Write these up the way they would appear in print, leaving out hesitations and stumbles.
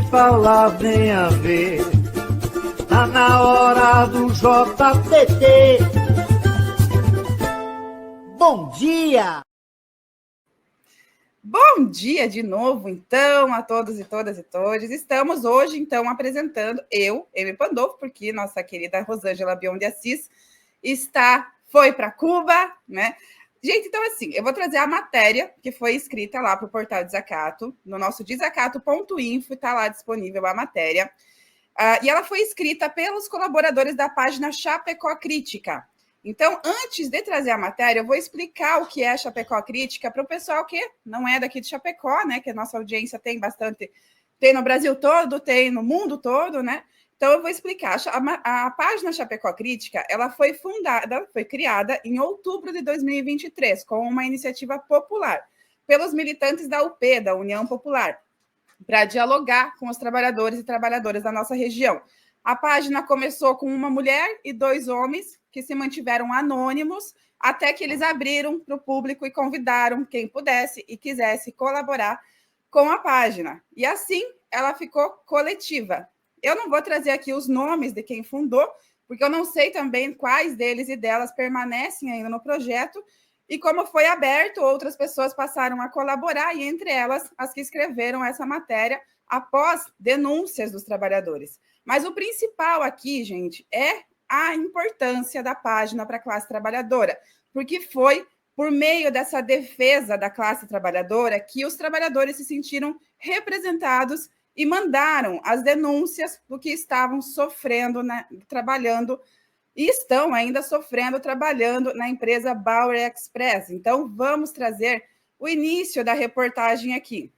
falar nem a ver. Tá na hora do JPT. Bom dia! Bom dia de novo, então, a todos e todas e todos. Estamos hoje, então, apresentando eu, Amy Pandolfo, porque nossa querida Rosângela Bion de Assis foi para Cuba, né? Gente, então, assim, eu vou trazer a matéria que foi escrita lá para o portal Desacato, no nosso desacato.info, está lá disponível a matéria. E ela foi escrita pelos colaboradores da página Chapecó Crítica. Então, antes de trazer a matéria, eu vou explicar o que é Chapecó Crítica para o pessoal que não é daqui de Chapecó, né? Que a nossa audiência tem bastante, tem no Brasil todo, tem no mundo todo, né? Então, eu vou explicar. A página Chapecó Crítica, ela foi criada em outubro de 2023, com uma iniciativa popular, pelos militantes da UP, da União Popular, para dialogar com os trabalhadores e trabalhadoras da nossa região. A página começou com uma mulher e 2 homens que se mantiveram anônimos até que eles abriram para o público e convidaram quem pudesse e quisesse colaborar com a página. E assim ela ficou coletiva. Eu não vou trazer aqui os nomes de quem fundou, porque eu não sei também quais deles e delas permanecem ainda no projeto. E como foi aberto, outras pessoas passaram a colaborar, e entre elas as que escreveram essa matéria após denúncias dos trabalhadores. Mas o principal aqui, gente, é a importância da página para a classe trabalhadora, porque foi por meio dessa defesa da classe trabalhadora que os trabalhadores se sentiram representados e mandaram as denúncias do que estavam sofrendo, né, trabalhando, e estão ainda sofrendo trabalhando na empresa Bauer Express. Então, vamos trazer o início da reportagem aqui.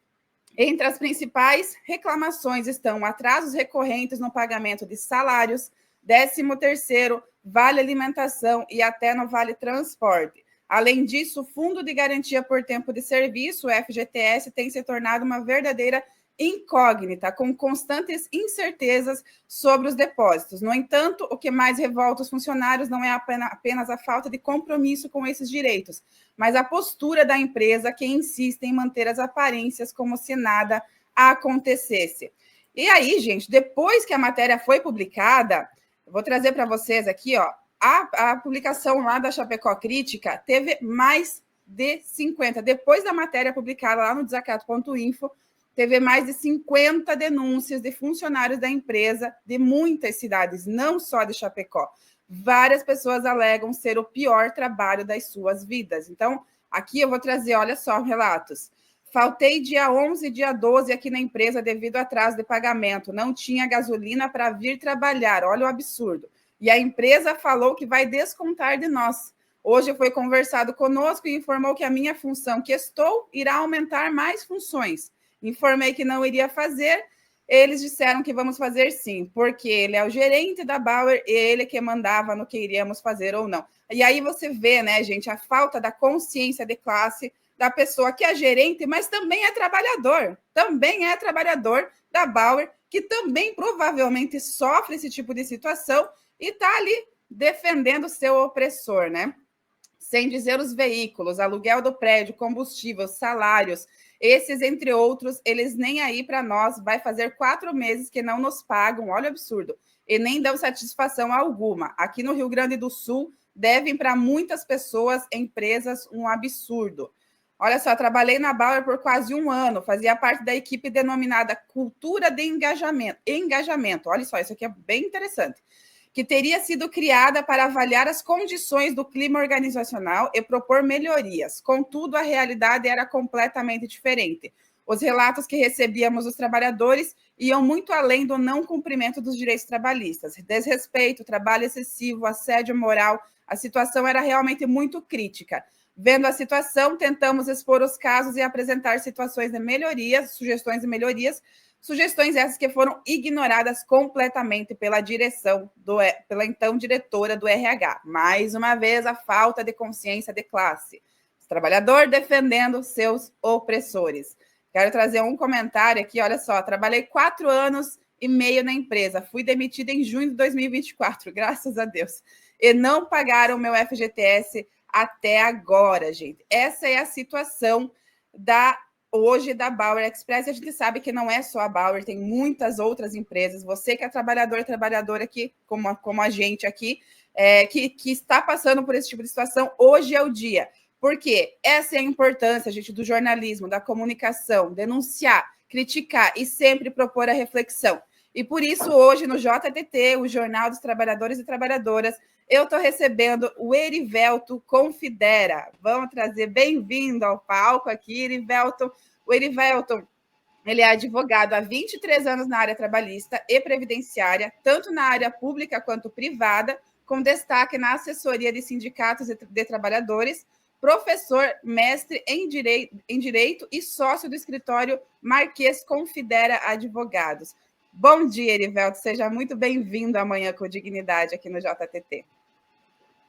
Entre as principais reclamações estão atrasos recorrentes no pagamento de salários, 13º, vale alimentação e até no vale transporte. Além disso, o Fundo de Garantia por Tempo de Serviço, o FGTS, tem se tornado uma verdadeira incógnita, com constantes incertezas sobre os depósitos. No entanto, o que mais revolta os funcionários não é apenas a falta de compromisso com esses direitos, mas a postura da empresa, que insiste em manter as aparências como se nada acontecesse. E aí, gente, depois que a matéria foi publicada, eu vou trazer para vocês aqui, ó, a publicação lá da Chapecó Crítica teve mais de 50. Depois da matéria publicada lá no desacato.info, teve mais de 50 denúncias de funcionários da empresa de muitas cidades, não só de Chapecó. Várias pessoas alegam ser o pior trabalho das suas vidas. Então, aqui eu vou trazer, olha só, relatos. Faltei dia 11 e dia 12 aqui na empresa devido a atraso de pagamento. Não tinha gasolina para vir trabalhar. Olha o absurdo. E a empresa falou que vai descontar de nós. Hoje foi conversado conosco e informou que a minha função que estou irá aumentar mais funções. Informei que não iria fazer, eles disseram que vamos fazer sim, porque ele é o gerente da Bauer e ele que mandava no que iríamos fazer ou não. E aí você vê, né, gente, a falta da consciência de classe da pessoa que é gerente, mas também é trabalhador da Bauer, que também provavelmente sofre esse tipo de situação e está ali defendendo o seu opressor, né? Sem dizer os veículos, aluguel do prédio, combustível, salários, esses, entre outros, eles nem aí para nós, vai fazer 4 meses que não nos pagam, olha o absurdo, e nem dão satisfação alguma. Aqui no Rio Grande do Sul, devem para muitas pessoas, empresas, um absurdo. Olha só, trabalhei na Bauer por quase 1 ano, fazia parte da equipe denominada Cultura de Engajamento. Olha só, isso aqui é bem interessante, que teria sido criada para avaliar as condições do clima organizacional e propor melhorias. Contudo, a realidade era completamente diferente. Os relatos que recebíamos dos trabalhadores iam muito além do não cumprimento dos direitos trabalhistas. Desrespeito, trabalho excessivo, assédio moral, a situação era realmente muito crítica. Vendo a situação, tentamos expor os casos e apresentar sugestões de melhorias, sugestões essas que foram ignoradas completamente pela pela então diretora do RH. Mais uma vez, a falta de consciência de classe. O trabalhador defendendo seus opressores. Quero trazer um comentário aqui, olha só. Trabalhei 4 anos e meio na empresa. Fui demitida em junho de 2024, graças a Deus. E não pagaram o meu FGTS até agora, gente. Essa é a situação da hoje da Bauer Express. A gente sabe que não é só a Bauer, tem muitas outras empresas. Você que é trabalhador, trabalhadora aqui, como a gente aqui, que está passando por esse tipo de situação, hoje é o dia. Porque essa é a importância, gente, do jornalismo, da comunicação, denunciar, criticar e sempre propor a reflexão. E por isso, hoje, no JTT, o Jornal dos Trabalhadores e Trabalhadoras, eu estou recebendo o Erivelto Confidera. Vamos trazer bem-vindo ao palco aqui, Erivelto. O Erivelto, ele é advogado há 23 anos na área trabalhista e previdenciária, tanto na área pública quanto privada, com destaque na assessoria de sindicatos de trabalhadores, professor, mestre em direito e sócio do escritório Marquês Confidera Advogados. Bom dia, Erivelto. Seja muito bem-vindo amanhã com dignidade aqui no JTT.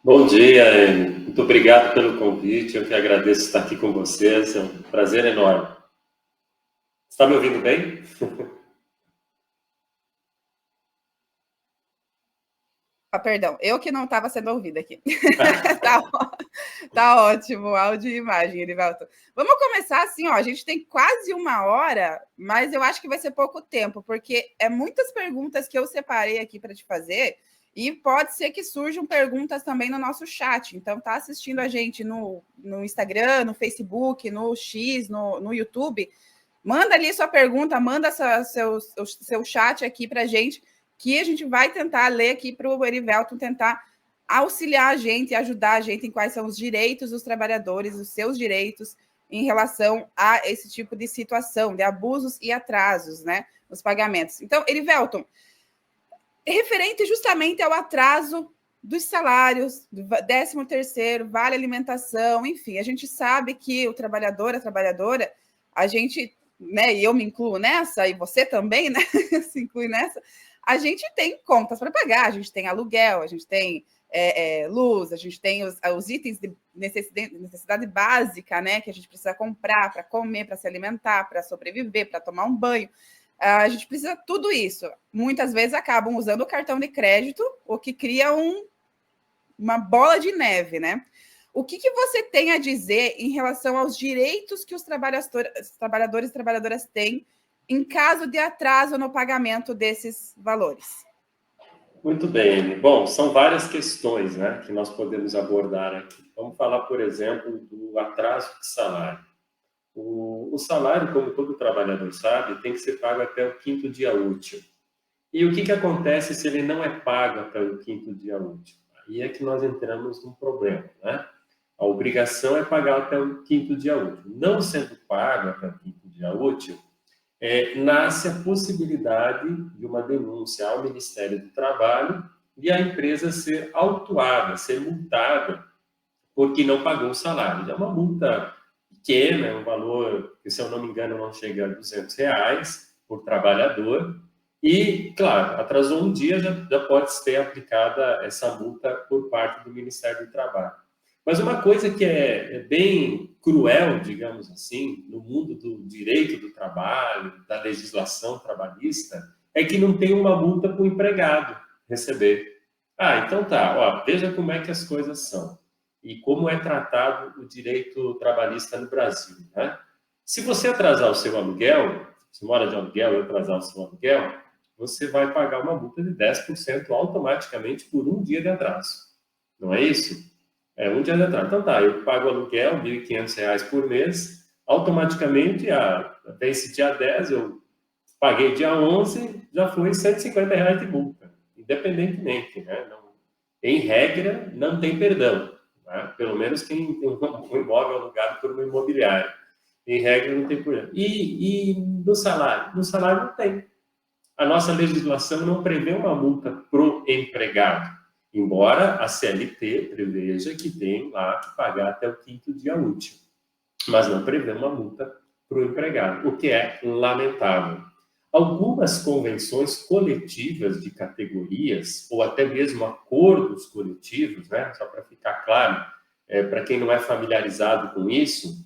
Bom dia, Amy. Muito obrigado pelo convite. Eu que agradeço estar aqui com vocês. É um prazer enorme. Está me ouvindo bem? Perdão, eu que não estava sendo ouvida aqui. tá ótimo, áudio e imagem, Erivelto. Vamos começar assim, ó. A gente tem quase 1 hora, mas eu acho que vai ser pouco tempo, porque é muitas perguntas que eu separei aqui para te fazer, e pode ser que surjam perguntas também no nosso chat. Então, tá assistindo a gente no Instagram, no Facebook, no X, no YouTube. Manda ali sua pergunta, manda seu chat aqui para a gente, que a gente vai tentar ler aqui para o Erivelto tentar auxiliar a gente, ajudar a gente em quais são os direitos dos trabalhadores, os seus direitos em relação a esse tipo de situação, de abusos e atrasos, né, nos pagamentos. Então, Erivelto, referente justamente ao atraso dos salários, do 13º, vale alimentação, enfim, a gente sabe que o trabalhador, a trabalhadora, a gente, né, e eu me incluo nessa, e você também, né, se inclui nessa, a gente tem contas para pagar, a gente tem aluguel, a gente tem luz, a gente tem os itens de necessidade básica, né, que a gente precisa comprar para comer, para se alimentar, para sobreviver, para tomar um banho. A gente precisa de tudo isso. Muitas vezes acabam usando o cartão de crédito, o que cria uma bola de neve, né? O que você tem a dizer em relação aos direitos que os trabalhadores e trabalhadoras têm em caso de atraso no pagamento desses valores? Muito bem. Bom, são várias questões, né, que nós podemos abordar aqui. Vamos falar, por exemplo, do atraso de salário. O salário, como todo trabalhador sabe, tem que ser pago até o 5º dia útil. E o que acontece se ele não é pago até o 5º dia útil? Aí é que nós entramos num problema, né? A obrigação é pagar até o 5º dia útil. Não sendo pago até o 5º dia útil, nasce a possibilidade de uma denúncia ao Ministério do Trabalho e a empresa ser autuada, ser multada, porque não pagou o salário. É uma multa pequena, é um valor que, se eu não me engano, não chega a R$200 por trabalhador. E, claro, atrasou um dia, já pode ser aplicada essa multa por parte do Ministério do Trabalho. Mas uma coisa que é bem cruel, digamos assim, no mundo do direito do trabalho, da legislação trabalhista, é que não tem uma multa para o empregado receber. Então tá, ó, veja como é que as coisas são e como é tratado o direito trabalhista no Brasil, né? Se você atrasar o seu aluguel, se mora de aluguel e atrasar o seu aluguel, você vai pagar uma multa de 10% automaticamente por um dia de atraso. Não é isso? É um dia de atraso. Então tá, eu pago aluguel, R$1.500 por mês, automaticamente, até esse dia 10, eu paguei dia 11, já foi R$150 de multa, independentemente, né? Não, em regra, não tem perdão, né? Pelo menos quem tem um imóvel alugado por uma imobiliária. Em regra, não tem perdão. E no salário? No salário não tem. A nossa legislação não prevê uma multa pro empregado, embora a CLT preveja que tem lá que pagar até o 5º dia útil, mas não prevê uma multa para o empregado, o que é lamentável. Algumas convenções coletivas de categorias, ou até mesmo acordos coletivos, né, só para ficar claro, para quem não é familiarizado com isso,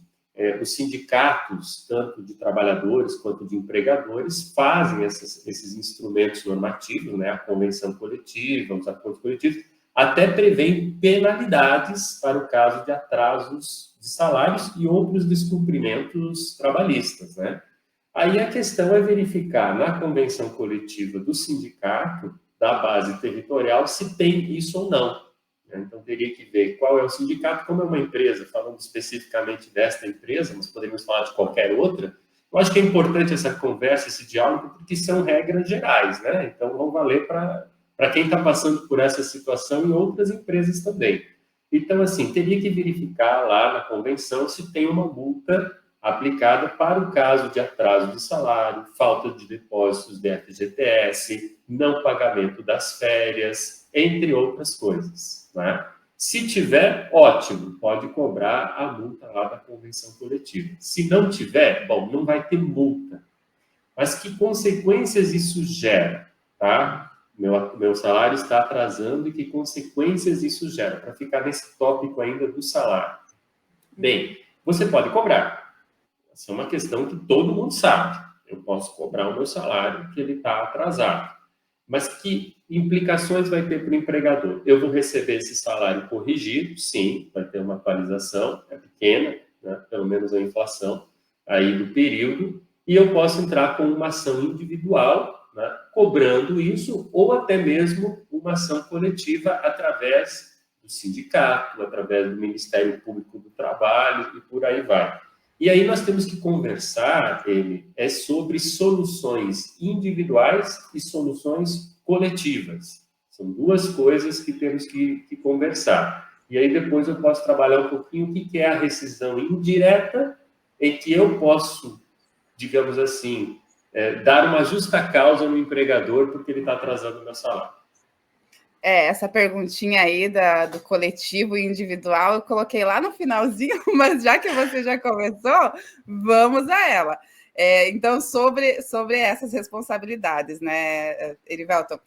os sindicatos, tanto de trabalhadores quanto de empregadores, fazem esses instrumentos normativos, né, a convenção coletiva, os acordos coletivos, até prevê penalidades para o caso de atrasos de salários e outros descumprimentos trabalhistas, né? Aí a questão é verificar na convenção coletiva do sindicato, da base territorial, se tem isso ou não. Então, teria que ver qual é o sindicato, como é uma empresa, falando especificamente desta empresa, mas poderíamos falar de qualquer outra. Eu acho que é importante essa conversa, esse diálogo, porque são regras gerais, né? Então, vão valer para quem está passando por essa situação e outras empresas também. Então, assim, teria que verificar lá na convenção se tem uma multa aplicada para o caso de atraso de salário, falta de depósitos de FGTS, não pagamento das férias, entre outras coisas, né? Se tiver, ótimo, pode cobrar a multa lá da convenção coletiva. Se não tiver, bom, não vai ter multa. Mas que consequências isso gera, tá? Meu salário está atrasando e que consequências isso gera? Para ficar nesse tópico ainda do salário. Bem, você pode cobrar. Essa é uma questão que todo mundo sabe. Eu posso cobrar o meu salário porque ele está atrasado. Mas que implicações vai ter para o empregador? Eu vou receber esse salário corrigido? Sim, vai ter uma atualização, é pequena, né? Pelo menos a inflação aí do período, e eu posso entrar com uma ação individual, né? Cobrando isso, ou até mesmo uma ação coletiva através do sindicato, através do Ministério Público do Trabalho e por aí vai. E aí nós temos que conversar, sobre soluções individuais e soluções coletivas. São duas coisas que temos que conversar. E aí depois eu posso trabalhar um pouquinho o que é a rescisão indireta, em que eu posso, digamos assim, dar uma justa causa no empregador porque ele está atrasando o meu salário. Essa perguntinha aí do coletivo e individual eu coloquei lá no finalzinho, mas já que você já começou, vamos a ela. Então, sobre essas responsabilidades, né, Erivelton?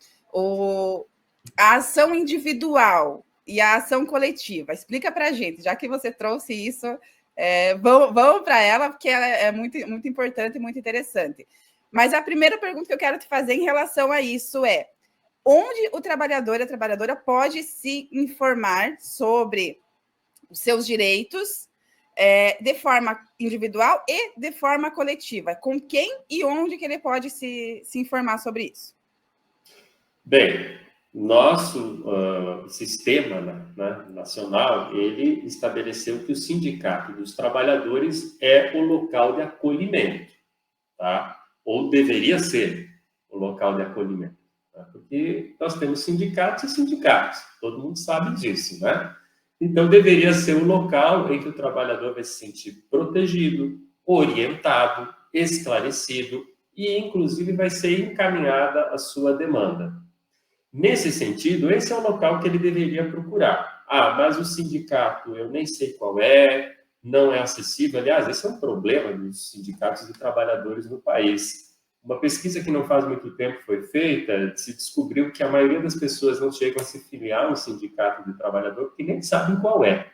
A ação individual e a ação coletiva, explica para a gente, já que você trouxe isso, vamos para ela, porque ela é muito, muito importante e muito interessante. Mas a primeira pergunta que eu quero te fazer em relação a isso é: onde o trabalhador e a trabalhadora pode se informar sobre os seus direitos de forma individual e de forma coletiva? Com quem e onde que ele pode se informar sobre isso? Bem, nosso sistema, né, nacional, ele estabeleceu que o sindicato dos trabalhadores é o local de acolhimento, tá? Ou deveria ser o local de acolhimento. Porque nós temos sindicatos e sindicatos, todo mundo sabe disso, né? Então, deveria ser um local em que o trabalhador vai se sentir protegido, orientado, esclarecido e, inclusive, vai ser encaminhada a sua demanda. Nesse sentido, esse é o local que ele deveria procurar. Ah, mas o sindicato, eu nem sei qual é, não é acessível. Aliás, esse é um problema dos sindicatos de trabalhadores no país. Uma pesquisa que não faz muito tempo foi feita, se descobriu que a maioria das pessoas não chegam a se filiar a um sindicato de trabalhador porque nem sabem qual é.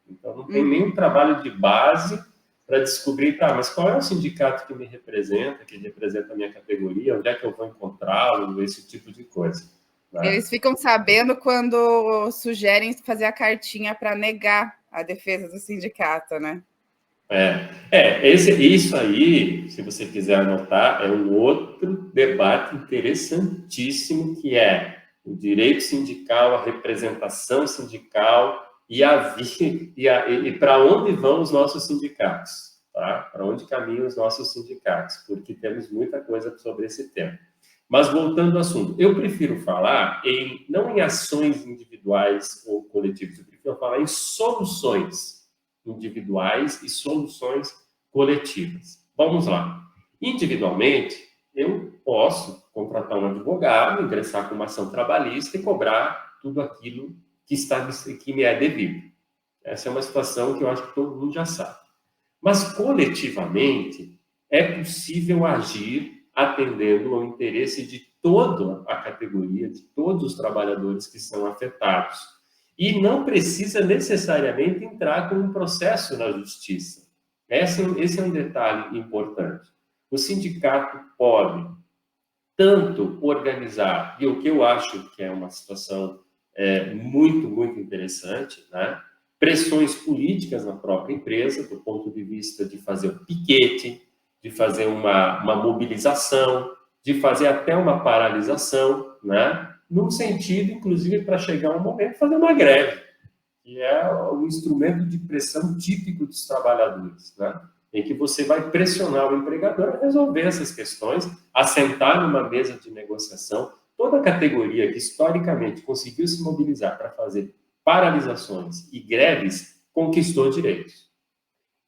Então, não tem nenhum trabalho de base para descobrir, mas qual é o sindicato que me representa, que representa a minha categoria, onde é que eu vou encontrá-lo, esse tipo de coisa. Né? Eles ficam sabendo quando sugerem fazer a cartinha para negar a defesa do sindicato, né? Isso aí, se você quiser anotar, é um outro debate interessantíssimo, que é o direito sindical, a representação sindical e para onde vão os nossos sindicatos, tá? Para onde caminham os nossos sindicatos, porque temos muita coisa sobre esse tema. Mas voltando ao assunto, eu prefiro falar não em ações individuais ou coletivas, eu prefiro falar em soluções individuais e soluções coletivas. Vamos lá. Individualmente, eu posso contratar um advogado, ingressar com uma ação trabalhista e cobrar tudo aquilo que me é devido. Essa é uma situação que eu acho que todo mundo já sabe. Mas, coletivamente, é possível agir atendendo ao interesse de toda a categoria, de todos os trabalhadores que são afetados. E não precisa necessariamente entrar com um processo na justiça. Esse é um detalhe importante. O sindicato pode tanto organizar, e o que eu acho que é uma situação muito, muito interessante, né? Pressões políticas na própria empresa, do ponto de vista de fazer um piquete, de fazer uma mobilização, de fazer até uma paralisação, né? Num sentido, inclusive, para chegar um momento de fazer uma greve, que é o instrumento de pressão típico dos trabalhadores, né? Em que você vai pressionar o empregador a resolver essas questões, a sentar numa mesa de negociação. Toda categoria que historicamente conseguiu se mobilizar para fazer paralisações e greves conquistou direitos.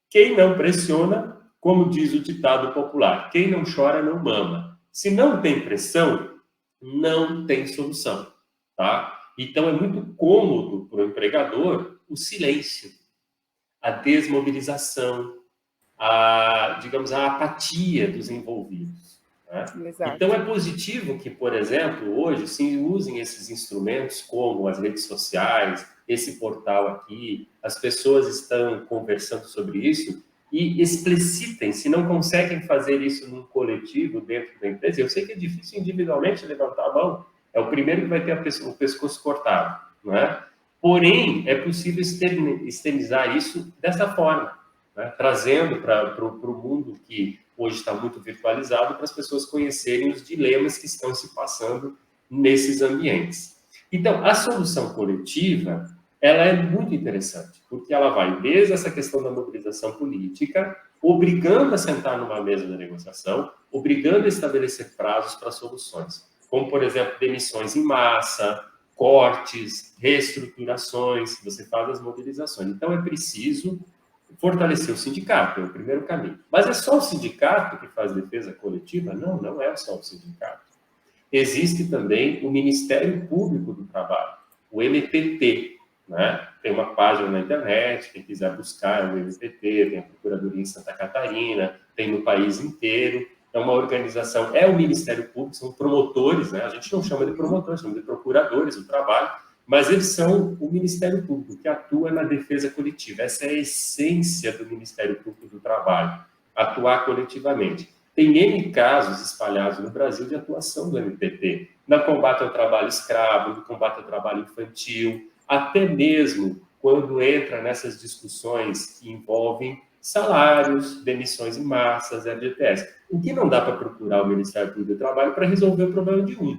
Quem não pressiona, como diz o ditado popular, quem não chora não mama. Se não tem pressão, não tem solução, tá? Então é muito cômodo para o empregador o silêncio, a desmobilização, digamos, a apatia dos envolvidos, né? Então é positivo que, por exemplo, hoje se usem esses instrumentos como as redes sociais, esse portal aqui, as pessoas estão conversando sobre isso e explicitem, se não conseguem fazer isso num coletivo dentro da empresa. Eu sei que é difícil individualmente levantar a mão, é o primeiro que vai ter o pescoço cortado, não é? Porém, é possível externizar isso dessa forma, né? Trazendo para o mundo que hoje está muito virtualizado, para as pessoas conhecerem os dilemas que estão se passando nesses ambientes. Então, a solução coletiva, ela é muito interessante, porque ela vai desde essa questão da mobilização política, obrigando a sentar numa mesa de negociação, obrigando a estabelecer prazos para soluções, como, por exemplo, demissões em massa, cortes, reestruturações, você faz as mobilizações. Então, é preciso fortalecer o sindicato, é o primeiro caminho. Mas é só o sindicato que faz defesa coletiva? Não, não é só o sindicato. Existe também o Ministério Público do Trabalho, o MPT, né? Tem uma página na internet, quem quiser buscar é o MPT, tem a Procuradoria em Santa Catarina, tem no país inteiro. É uma organização, é o Ministério Público, são promotores, né? A gente não chama de promotores, chama de procuradores do trabalho, mas eles são o Ministério Público, que atua na defesa coletiva. Essa é a essência do Ministério Público do Trabalho, atuar coletivamente. Tem N casos espalhados no Brasil de atuação do MPT, no combate ao trabalho escravo, no combate ao trabalho infantil, até mesmo quando entra nessas discussões que envolvem salários, demissões em massas, FGTS. O que não dá para procurar o Ministério Público do Trabalho para resolver o problema de um,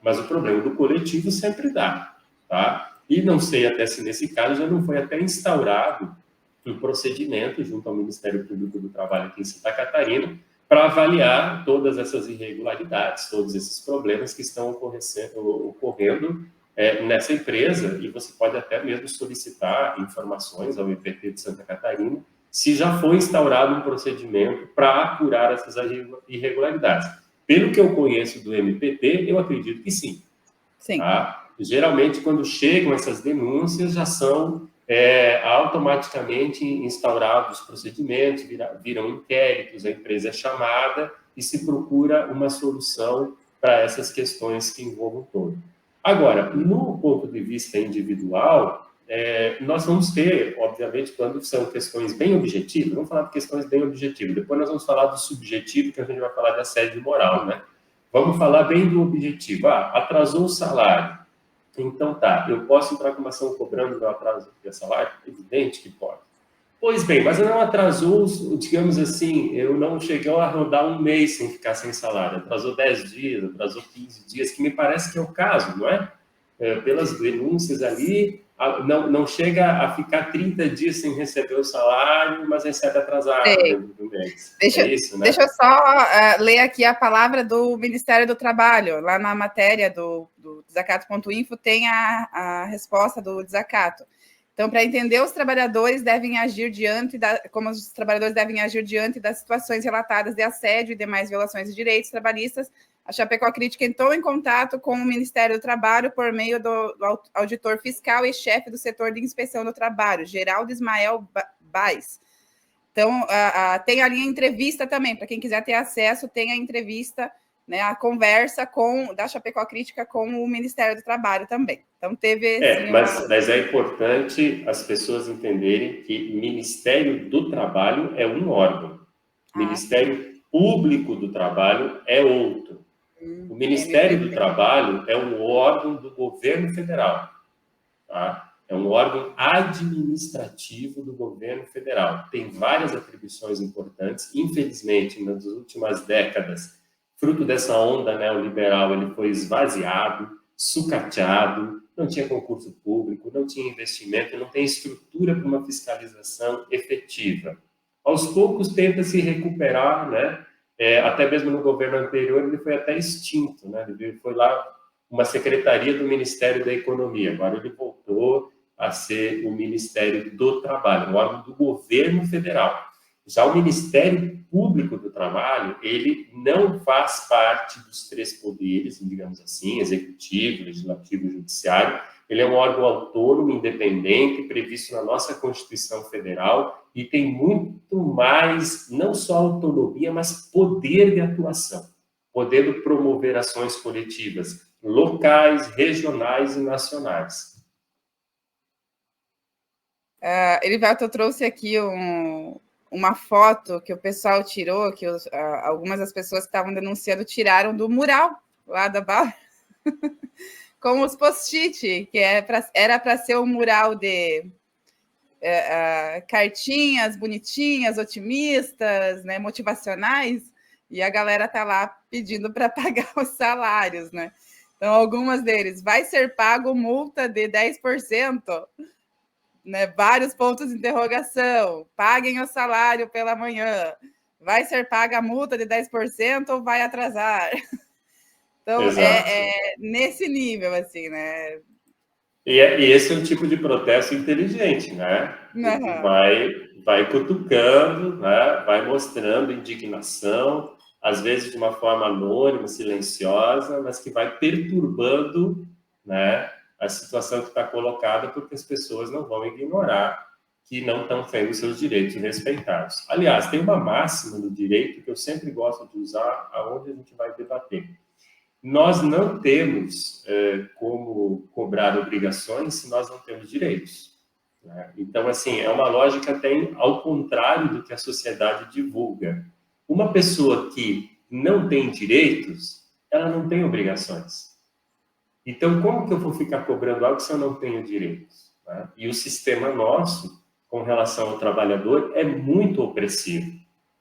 mas o problema do coletivo sempre dá, tá? E não sei até se nesse caso já não foi até instaurado um procedimento junto ao Ministério Público do Trabalho aqui em Santa Catarina para avaliar todas essas irregularidades, todos esses problemas que estão ocorrendo nessa empresa, e você pode até mesmo solicitar informações ao MPT de Santa Catarina se já foi instaurado um procedimento para apurar essas irregularidades. Pelo que eu conheço do MPT, eu acredito que sim. Sim. Tá? Geralmente, quando chegam essas denúncias, já são automaticamente instaurados procedimentos, viram inquéritos, a empresa é chamada e se procura uma solução para essas questões que envolvam todo. Agora, no ponto de vista individual, nós vamos ter, obviamente, quando são questões bem objetivas, vamos falar de questões bem objetivas, depois nós vamos falar do subjetivo, que a gente vai falar de assédio moral, né? Vamos falar bem do objetivo. Atrasou o salário. Então tá, eu posso entrar com uma ação cobrando meu atraso de salário? Evidente que pode. Pois bem, mas não atrasou, digamos assim, eu não cheguei a rodar um mês sem ficar sem salário, atrasou 10 dias, atrasou 15 dias, que me parece que é o caso, não é? Pelas denúncias ali, não chega a ficar 30 dias sem receber o salário, mas recebe atrasado dentro do mês. Isso, né? Deixa eu só ler aqui a palavra do Ministério do Trabalho. Lá na matéria do desacato.info tem a resposta do desacato. Então, para entender, os trabalhadores devem agir como os trabalhadores devem agir diante das situações relatadas de assédio e demais violações de direitos trabalhistas, a Chapecó Crítica entrou em contato com o Ministério do Trabalho por meio do auditor fiscal e chefe do setor de inspeção do trabalho, Geraldo Ismael Baes. Então, tem ali a entrevista também, para quem quiser ter acesso, tem a entrevista, né, a conversa da Chapecó Crítica com o Ministério do Trabalho também. Então, teve... Mas é importante as pessoas entenderem que Ministério do Trabalho é um órgão. Ministério Público do Trabalho é outro. O O Ministério do Trabalho é um órgão do governo federal, tá? É um órgão administrativo do governo federal. Tem várias atribuições importantes. Infelizmente, nas últimas décadas, fruto dessa onda neoliberal, ele foi esvaziado, sucateado, não tinha concurso público, não tinha investimento, não tem estrutura para uma fiscalização efetiva. Aos poucos tenta se recuperar, né? Até mesmo no governo anterior ele foi até extinto, né? Ele foi lá uma secretaria do Ministério da Economia, agora ele voltou a ser o Ministério do Trabalho, um órgão do governo federal. Já o Ministério Público do Trabalho, ele não faz parte dos três poderes, digamos assim, executivo, legislativo e judiciário. Ele é um órgão autônomo, independente, previsto na nossa Constituição Federal e tem muito mais, não só autonomia, mas poder de atuação, podendo promover ações coletivas locais, regionais e nacionais. Erivelto, eu trouxe aqui uma foto que o pessoal tirou, que algumas das pessoas que estavam denunciando tiraram do mural lá da Barra, com os post-it, que era para ser um mural de cartinhas bonitinhas, otimistas, né, motivacionais, e a galera está lá pedindo para pagar os salários, né? Então, algumas deles, vai ser pago multa de 10%, né? Vários pontos de interrogação, paguem o salário pela manhã, vai ser paga a multa de 10% ou vai atrasar? Então, nesse nível, assim, né? E esse é um tipo de protesto inteligente, né? Uhum. Vai cutucando, né? Vai mostrando indignação, às vezes de uma forma anônima, silenciosa, mas que vai perturbando, né, a situação que está colocada, porque as pessoas não vão ignorar que não estão tendo seus direitos respeitados. Aliás, tem uma máxima no direito que eu sempre gosto de usar aonde a gente vai debater. Nós não temos como cobrar obrigações se nós não temos direitos, né? Então, assim, é uma lógica até ao contrário do que a sociedade divulga. Uma pessoa que não tem direitos, ela não tem obrigações. Então, como que eu vou ficar cobrando algo se eu não tenho direitos, né? E o sistema nosso, com relação ao trabalhador, é muito opressivo.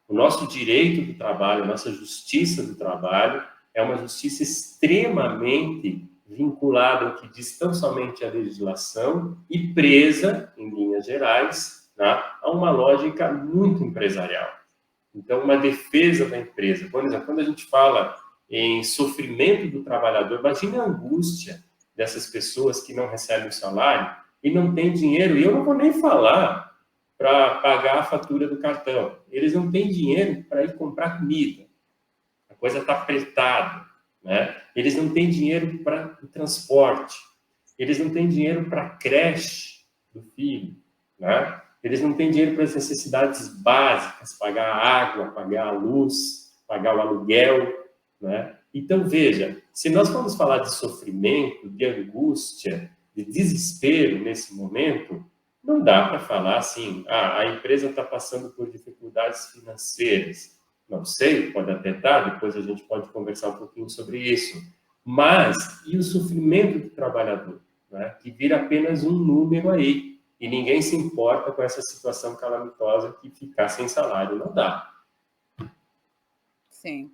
O nosso direito do trabalho, a nossa justiça do trabalho, é uma justiça extremamente vinculada ao que diz tão somente a legislação e presa, em linhas gerais, né, a uma lógica muito empresarial. Então, uma defesa da empresa. Por exemplo, quando a gente fala em sofrimento do trabalhador, imagine a angústia dessas pessoas que não recebem o salário e não têm dinheiro. E eu não vou nem falar para pagar a fatura do cartão. Eles não têm dinheiro para ir comprar comida. A coisa está apertada, né? Eles não têm dinheiro para o transporte. Eles não têm dinheiro para a creche do filho, né? Eles não têm dinheiro para as necessidades básicas, pagar a água, pagar a luz, pagar o aluguel, né? Então, veja, se nós vamos falar de sofrimento, de angústia, de desespero nesse momento, não dá para falar assim, a empresa está passando por dificuldades financeiras. Não sei, pode até estar, depois a gente pode conversar um pouquinho sobre isso. Mas, e o sofrimento do trabalhador, né? Que vira apenas um número aí, e ninguém se importa com essa situação calamitosa que ficar sem salário não dá. Sim.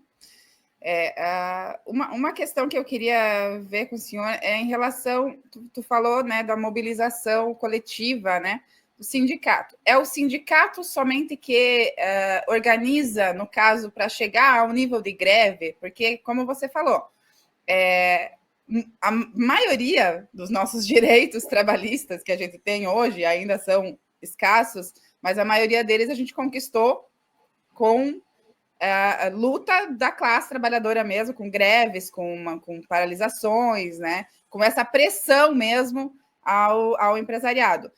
Uma questão que eu queria ver com o senhor é em relação, tu falou, né, da mobilização coletiva, né, do sindicato. É o sindicato somente que organiza, no caso, para chegar ao nível de greve? Porque, como você falou, a maioria dos nossos direitos trabalhistas que a gente tem hoje ainda são escassos, mas a maioria deles a gente conquistou com a luta da classe trabalhadora mesmo, com greves, com paralisações, né? Com essa pressão mesmo ao empresariado.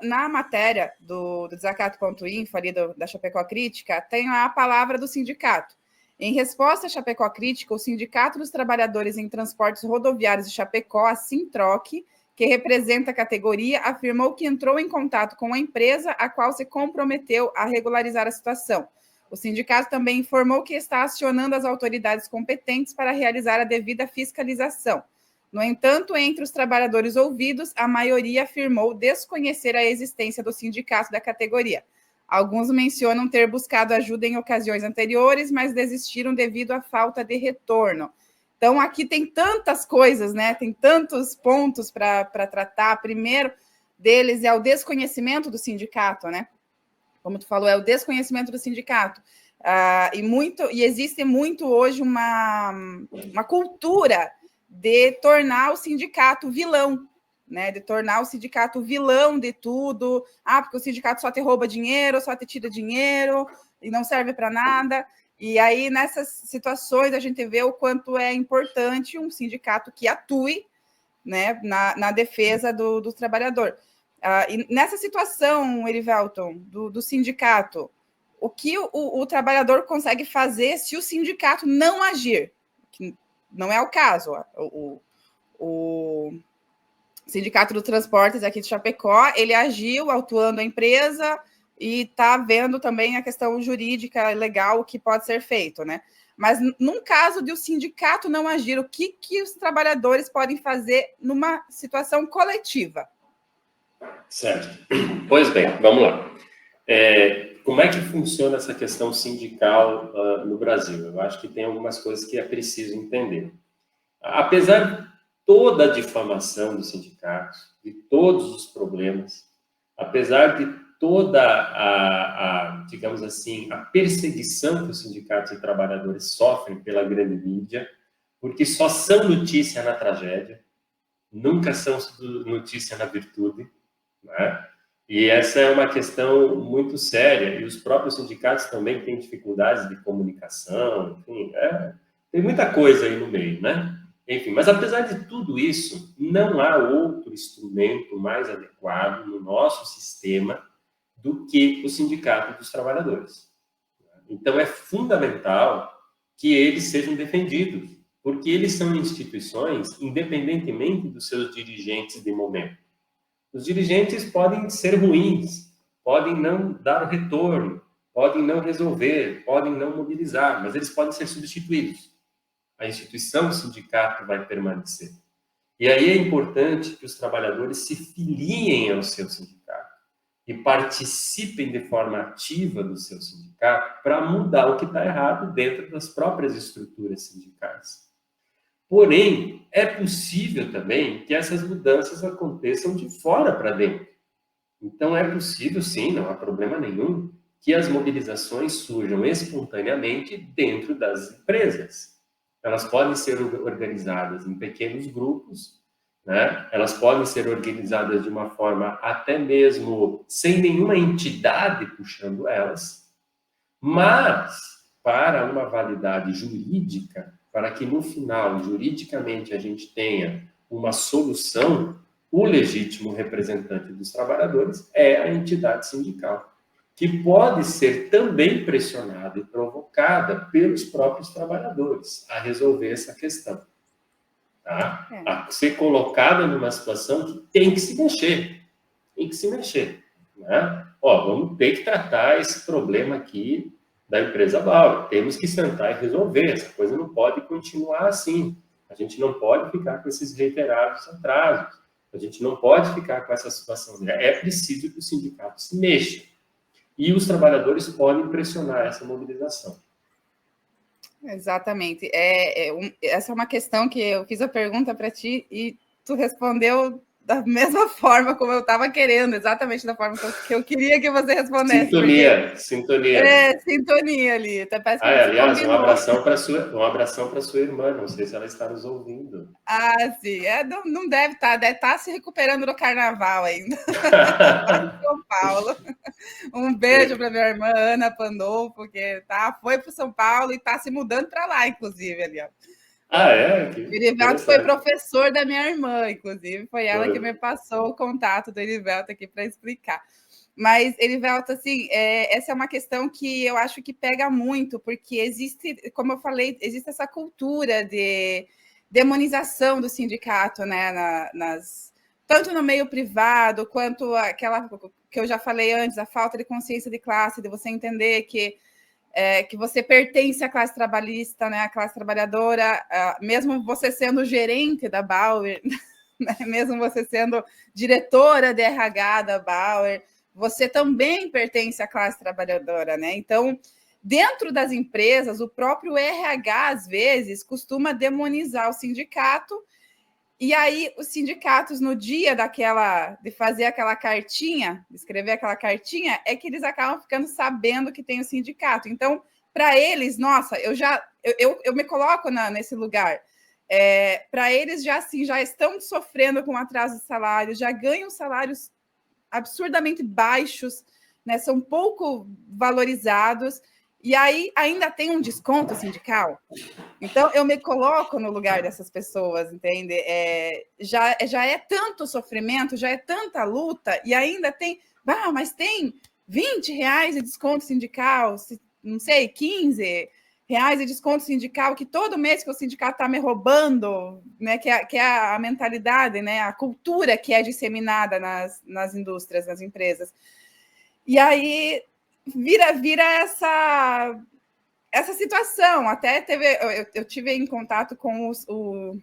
Na matéria do desacato.info, ali da Chapecó Crítica, tem lá a palavra do sindicato. Em resposta à Chapecó Crítica, o Sindicato dos Trabalhadores em Transportes Rodoviários de Chapecó, a Sintroc, que representa a categoria, afirmou que entrou em contato com a empresa, a qual se comprometeu a regularizar a situação. O sindicato também informou que está acionando as autoridades competentes para realizar a devida fiscalização. No entanto, entre os trabalhadores ouvidos, a maioria afirmou desconhecer a existência do sindicato da categoria. Alguns mencionam ter buscado ajuda em ocasiões anteriores, mas desistiram devido à falta de retorno. Então, aqui tem tantas coisas, né? Tem tantos pontos para tratar. Primeiro deles é o desconhecimento do sindicato, né? Como tu falou, é o desconhecimento do sindicato. E existe muito hoje uma cultura de tornar o sindicato vilão, né? De tornar o sindicato vilão de tudo. Porque o sindicato só te rouba dinheiro, só te tira dinheiro e não serve para nada. E aí, nessas situações, a gente vê o quanto é importante um sindicato que atue, né, na defesa do trabalhador. E nessa situação, Erivelton, do sindicato, o que o trabalhador consegue fazer se o sindicato não agir? Que não é o caso. O Sindicato dos Transportes aqui de Chapecó, ele agiu atuando a empresa e está vendo também a questão jurídica legal, o que pode ser feito, né? Mas num caso de o sindicato não agir, o que os trabalhadores podem fazer numa situação coletiva? Certo. Pois bem, vamos lá. Como é que funciona essa questão sindical no Brasil? Eu acho que tem algumas coisas que é preciso entender. Apesar de toda a difamação dos sindicatos, de todos os problemas, apesar de toda digamos assim, a perseguição que os sindicatos e trabalhadores sofrem pela grande mídia, porque só são notícia na tragédia, nunca são notícia na virtude, né? E essa é uma questão muito séria, e os próprios sindicatos também têm dificuldades de comunicação, enfim, tem muita coisa aí no meio, né? Enfim, mas apesar de tudo isso, não há outro instrumento mais adequado no nosso sistema do que o Sindicato dos Trabalhadores. Então, é fundamental que eles sejam defendidos, porque eles são instituições, independentemente dos seus dirigentes de momento. Os dirigentes podem ser ruins, podem não dar o retorno, podem não resolver, podem não mobilizar, mas eles podem ser substituídos. A instituição, o sindicato, vai permanecer. E aí é importante que os trabalhadores se filiem ao seu sindicato e participem de forma ativa do seu sindicato para mudar o que está errado dentro das próprias estruturas sindicais. Porém, é possível também que essas mudanças aconteçam de fora para dentro. Então, é possível, sim, não há problema nenhum, que as mobilizações surjam espontaneamente dentro das empresas. Elas podem ser organizadas em pequenos grupos, né? Elas podem ser organizadas de uma forma até mesmo sem nenhuma entidade puxando elas, mas para uma validade jurídica, para que no final, juridicamente, a gente tenha uma solução, o legítimo representante dos trabalhadores é a entidade sindical, que pode ser também pressionada e provocada pelos próprios trabalhadores a resolver essa questão. Tá? A ser colocada numa situação que tem que se mexer. Tem que se mexer. Né? Vamos ter que tratar esse problema aqui da empresa Bauer. Temos que sentar e resolver. Essa coisa não pode continuar assim. A gente não pode ficar com esses reiterados atrasos. A gente não pode ficar com essa situação. É preciso que o sindicato se mexa. E os trabalhadores podem pressionar essa mobilização. Exatamente. Essa é uma questão que eu fiz a pergunta para ti e tu respondeu da mesma forma como eu estava querendo, exatamente da forma que eu queria que você respondesse. Sintonia. Sintonia ali. Aliás, um abração para sua irmã, não sei se ela está nos ouvindo. Sim. Não deve estar se recuperando do carnaval ainda. Em São Paulo. Um beijo para minha irmã Ana Pandolfo, que foi para São Paulo e está se mudando para lá, inclusive, ali, ó. O Erivelto foi professor da minha irmã, inclusive, foi ela que me passou o contato do Erivelto aqui para explicar. Mas, Erivelto, assim, essa é uma questão que eu acho que pega muito, porque existe, como eu falei, existe essa cultura de demonização do sindicato, né, tanto no meio privado, quanto aquela que eu já falei antes, a falta de consciência de classe, de você entender que que você pertence à classe trabalhista, né, à classe trabalhadora, mesmo você sendo gerente da Bauer, né, mesmo você sendo diretora de RH da Bauer, você também pertence à classe trabalhadora, né? Então, dentro das empresas, o próprio RH, às vezes, costuma demonizar o sindicato, e aí os sindicatos, no dia de fazer aquela cartinha, de escrever aquela cartinha, é que eles acabam ficando sabendo que tem o sindicato. Então, para eles, nossa, eu me coloco nesse lugar. Para eles já assim, já estão sofrendo com atraso de salário, já ganham salários absurdamente baixos, né? São pouco valorizados, e aí ainda tem um desconto sindical. Então, eu me coloco no lugar dessas pessoas, entende? Já é tanto sofrimento, já é tanta luta, e ainda tem, mas tem R$ 20 de desconto sindical, não sei, 15 reais de desconto sindical, que todo mês que o sindicato está me roubando, né? Que é a mentalidade, né? A cultura que é disseminada nas indústrias, nas empresas. E aí vira essa situação. Até eu tive em contato com o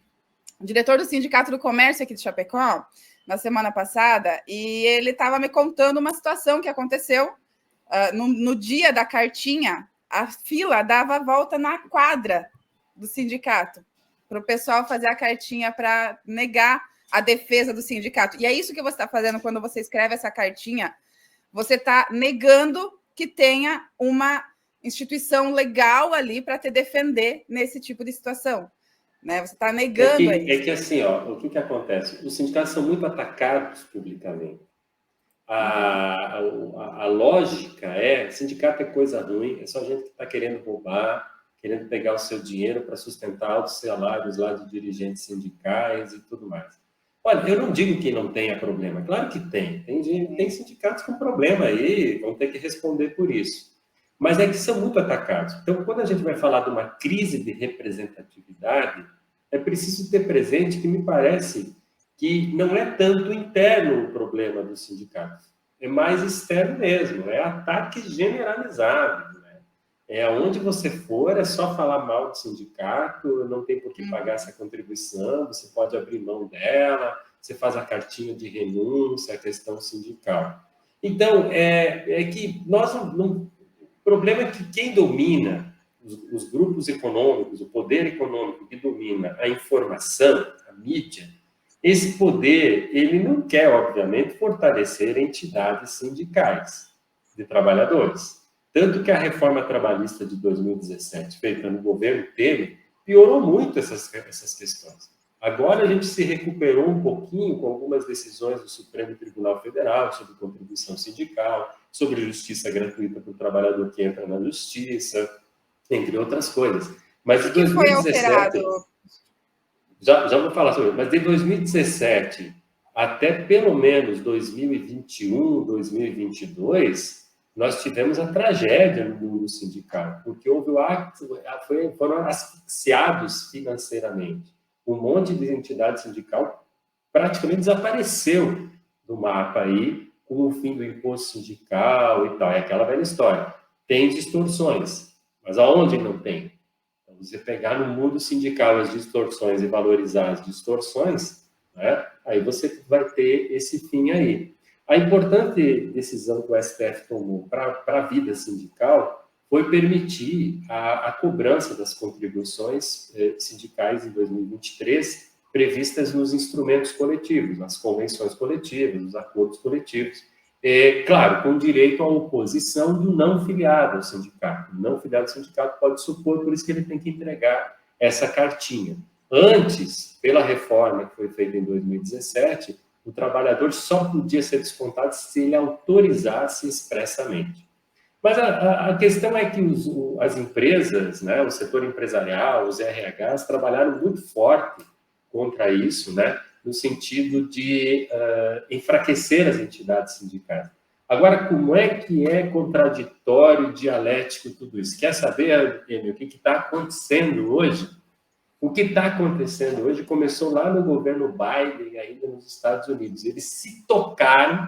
diretor do Sindicato do Comércio aqui de Chapecó na semana passada, e ele estava me contando uma situação que aconteceu no dia da cartinha. A fila dava a volta na quadra do sindicato para o pessoal fazer a cartinha para negar a defesa do sindicato. E é isso que você está fazendo quando você escreve essa cartinha. Você está negando que tenha uma instituição legal ali para te defender nesse tipo de situação. Né? Você está negando isso. É que assim, ó, o que acontece? Os sindicatos são muito atacados publicamente. A lógica sindicato é coisa ruim, é só gente que está querendo roubar, querendo pegar o seu dinheiro para sustentar altos salários lá de dirigentes sindicais e tudo mais. Olha, eu não digo que não tenha problema, claro que tem. Tem sindicatos com problema aí, vão ter que responder por isso. Mas é que são muito atacados. Então, quando a gente vai falar de uma crise de representatividade, é preciso ter presente que me parece que não é tanto interno o problema dos sindicatos, é mais externo mesmo, é ataque generalizado. Né? Onde você for, é só falar mal do sindicato, não tem por que pagar essa contribuição, você pode abrir mão dela, você faz a cartinha de renúncia, a questão sindical. Então, é que nós não... O problema é que quem domina os grupos econômicos, o poder econômico que domina a informação, a mídia, esse poder, ele não quer, obviamente, fortalecer entidades sindicais de trabalhadores. Tanto que a reforma trabalhista de 2017, feita no governo Temer, piorou muito essas questões. Agora a gente se recuperou um pouquinho com algumas decisões do Supremo Tribunal Federal sobre contribuição sindical, sobre justiça gratuita para o trabalhador que entra na justiça, entre outras coisas. Mas de 2017... foi alterado? Já vou falar sobre isso, mas de 2017 até pelo menos 2021, 2022, nós tivemos a tragédia no mundo sindical, porque houve foram asfixiados financeiramente. Um monte de entidade sindical praticamente desapareceu do mapa aí, com o fim do imposto sindical e tal. É aquela velha história. Tem distorções, mas aonde não tem? Você pegar no mundo sindical as distorções e valorizar as distorções, né? Aí você vai ter esse fim aí. A importante decisão que o STF tomou para a vida sindical foi permitir a cobrança das contribuições sindicais em 2023, previstas nos instrumentos coletivos, nas convenções coletivas, nos acordos coletivos. Claro, com direito à oposição do não filiado ao sindicato. O não filiado ao sindicato pode supor, por isso que ele tem que entregar essa cartinha. Antes, pela reforma que foi feita em 2017, o trabalhador só podia ser descontado se ele autorizasse expressamente. Mas a questão é que as empresas, né, o setor empresarial, os RHs, trabalharam muito forte contra isso, né? No sentido de enfraquecer as entidades sindicais. Agora, como é que é contraditório, dialético tudo isso? Quer saber, Emil, o que está acontecendo hoje? O que está acontecendo hoje começou lá no governo Biden, ainda nos Estados Unidos. Eles se tocaram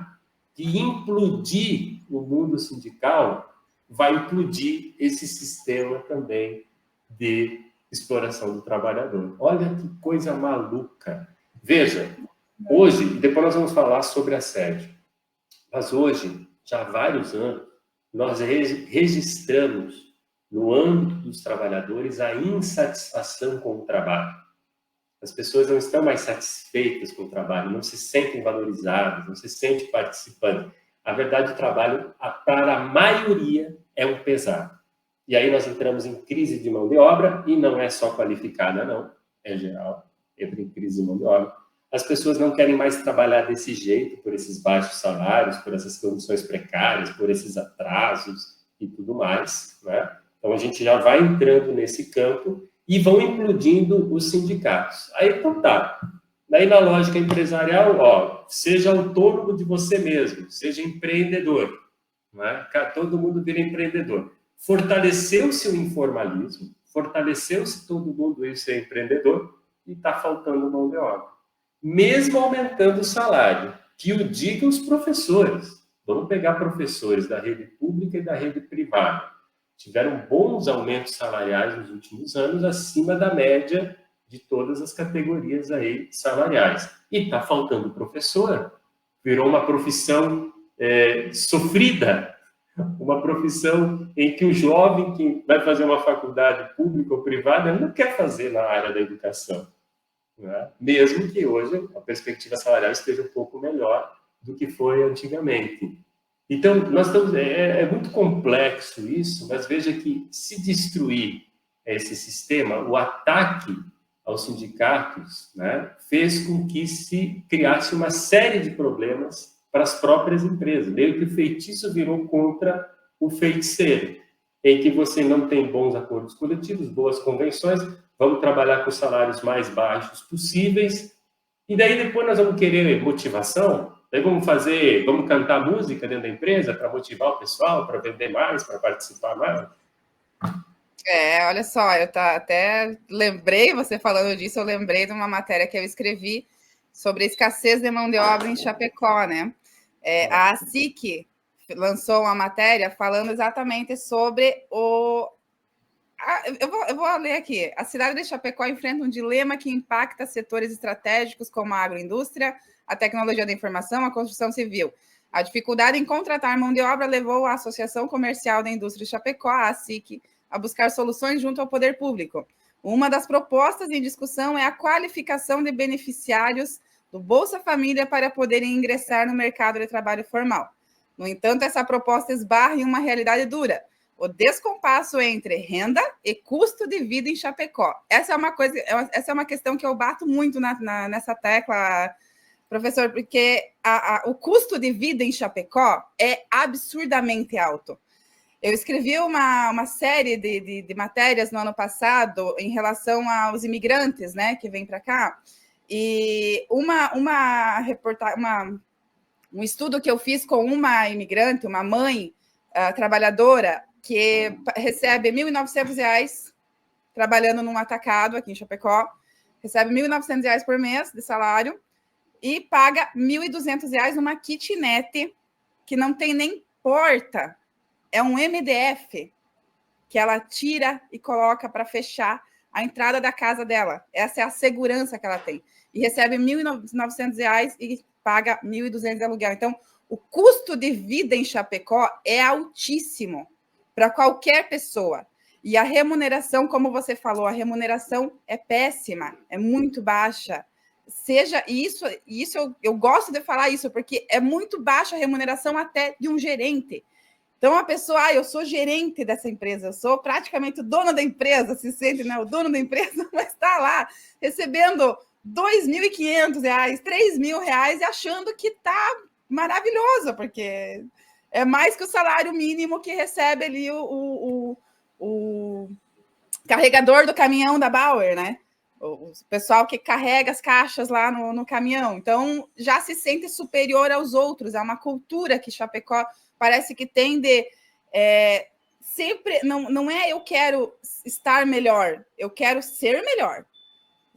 de implodir o mundo sindical vai implodir esse sistema também de exploração do trabalhador. Olha que coisa maluca. Veja, hoje, depois nós vamos falar sobre assédio, mas hoje, já há vários anos, nós registramos no âmbito dos trabalhadores a insatisfação com o trabalho. As pessoas não estão mais satisfeitas com o trabalho, não se sentem valorizadas, não se sentem participantes. A verdade, o trabalho, para a maioria, é um pesar. E aí nós entramos em crise de mão de obra, e não é só qualificada, não, é geral, entra em crise de mão de obra. As pessoas não querem mais trabalhar desse jeito, por esses baixos salários, por essas condições precárias, por esses atrasos e tudo mais, né? Então, a gente já vai entrando nesse campo e vão implodindo os sindicatos. Aí, então tá. Daí, na lógica empresarial, ó, seja autônomo de você mesmo, seja empreendedor, né? Todo mundo vira empreendedor. Fortaleceu-se o informalismo, fortaleceu-se todo mundo ir ser empreendedor e está faltando mão de obra. Mesmo aumentando o salário, que o digam os professores. Vamos pegar professores da rede pública e da rede privada. Tiveram bons aumentos salariais nos últimos anos, acima da média de todas as categorias aí salariais. E está faltando professor. Virou uma profissão sofrida, uma profissão em que o jovem que vai fazer uma faculdade pública ou privada não quer fazer na área da educação, né? Mesmo que hoje a perspectiva salarial esteja um pouco melhor do que foi antigamente. Então, nós estamos, é muito complexo isso, mas veja que se destruir esse sistema, o ataque aos sindicatos, né, fez com que se criasse uma série de problemas para as próprias empresas. Meio que o feitiço virou contra o feiticeiro, em que você não tem bons acordos coletivos, boas convenções, vamos trabalhar com os salários mais baixos possíveis, e daí depois nós vamos querer motivação. Daí vamos cantar música dentro da empresa para motivar o pessoal, para vender mais, para participar mais. Olha só, eu até lembrei, você falando disso, eu lembrei de uma matéria que eu escrevi sobre a escassez de mão de obra em Chapecó, né? A ASIC lançou uma matéria falando exatamente sobre eu vou ler aqui. A cidade de Chapecó enfrenta um dilema que impacta setores estratégicos como a agroindústria, a tecnologia da informação, a construção civil. A dificuldade em contratar mão de obra levou a Associação Comercial da Indústria de Chapecó, a ASIC, a buscar soluções junto ao poder público. Uma das propostas em discussão é a qualificação de beneficiários do Bolsa Família para poderem ingressar no mercado de trabalho formal. No entanto, essa proposta esbarra em uma realidade dura: o descompasso entre renda e custo de vida em Chapecó. Essa é uma questão que eu bato muito nessa tecla, professor, porque o custo de vida em Chapecó é absurdamente alto. Eu escrevi uma série de matérias no ano passado em relação aos imigrantes, né, que vêm para cá, e um estudo que eu fiz com uma imigrante, uma mãe trabalhadora, que recebe R$ 1.900 trabalhando num atacado aqui em Chapecó, recebe R$ 1.900 por mês de salário e paga R$ 1.200 numa kitnet que não tem nem porta. É um MDF que ela tira e coloca para fechar a entrada da casa dela. Essa é a segurança que ela tem. E recebe R$ 1.900 e paga R$ 1.200 de aluguel. Então, o custo de vida em Chapecó é altíssimo para qualquer pessoa. E a remuneração, como você falou, a remuneração é péssima, é muito baixa. Eu gosto de falar isso, porque é muito baixa a remuneração até de um gerente. Então, a pessoa, eu sou gerente dessa empresa, eu sou praticamente o dono da empresa, se sente, né, o dono da empresa, mas está lá recebendo R$ 2.500, R$ 3.000 e achando que está maravilhoso, porque é mais que o salário mínimo que recebe ali o carregador do caminhão da Bauer, né? O pessoal que carrega as caixas lá no caminhão. Então, já se sente superior aos outros. É uma cultura que Chapecó parece que tem de sempre... Não é eu quero estar melhor, eu quero ser melhor.